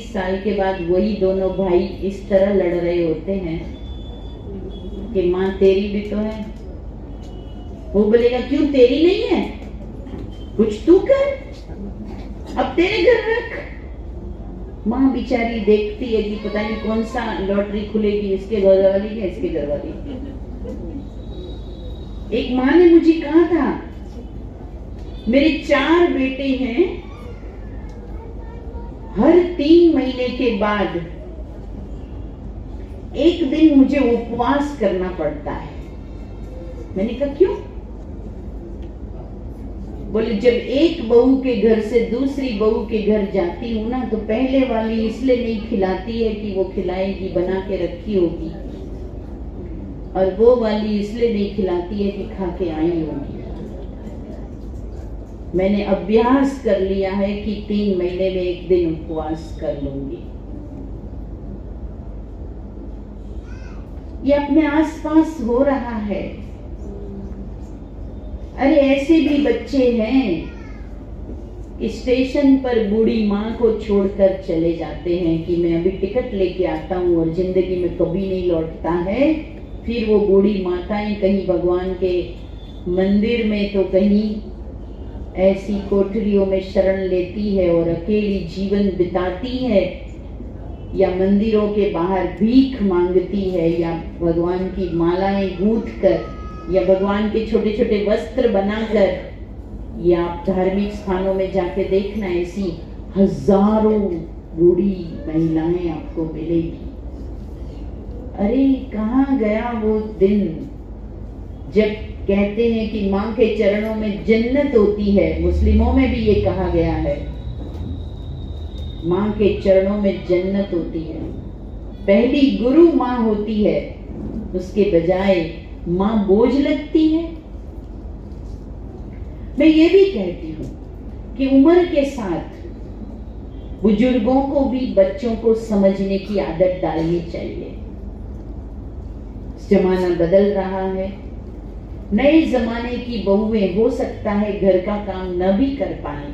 साल के बाद वही दोनों भाई इस तरह लड़ रहे होते हैं कि माँ तेरी भी तो है। वो बोलेगा क्यों तेरी नहीं है, कुछ तू कर, अब तेरे घर रख। माँ बेचारी देखती है कि पता नहीं कौन सा लॉटरी खुलेगी, इसके घर वाली या इसके घर वाली। एक माँ ने मुझे कहा था, मेरे 4 बेटे हैं, हर 3 महीने के बाद एक दिन मुझे उपवास करना पड़ता है। मैंने कहा क्यों? बोले जब एक बहू के घर से दूसरी बहू के घर जाती हूँ ना, तो पहले वाली इसलिए नहीं खिलाती है कि वो खिलाएगी, बना के रखी होगी, और वो वाली इसलिए नहीं खिलाती है कि खा के आई होगी। मैंने अभ्यास कर लिया है कि 3 महीने में एक दिन उपवास कर लूंगी। ये अपने आसपास हो रहा है। अरे ऐसे भी बच्चे हैं, स्टेशन पर बूढ़ी माँ को छोड़कर चले जाते हैं कि मैं अभी टिकट लेके आता हूँ, और जिंदगी में कभी नहीं लौटता है। फिर वो बूढ़ी माताएं कहीं भगवान के मंदिर में तो कहीं ऐसी कोठरियों में शरण लेती है और अकेली जीवन बिताती है, या मंदिरों के बाहर भीख मांगती है, या भगवान की मालाएं गूंथ कर, या भगवान के छोटे छोटे वस्त्र बनाकर। या आप धार्मिक स्थानों में जाके देखना, ऐसी हजारों बूढ़ी महिलाएं आपको मिलेगी। अरे कहाँ गया वो दिन जब कहते हैं कि माँ के चरणों में जन्नत होती है। मुस्लिमों में भी ये कहा गया है, माँ के चरणों में जन्नत होती है। पहली गुरु माँ होती है, उसके बजाय माँ बोझ लगती है। मैं ये भी कहती हूँ कि उम्र के साथ बुजुर्गों को भी बच्चों को समझने की आदत डालनी चाहिए। जमाना बदल रहा है, नए जमाने की बहुएं हो सकता है घर का काम न भी कर पाए,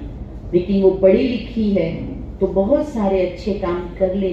लेकिन वो पढ़ी लिखी है तो बहुत सारे अच्छे काम कर ले।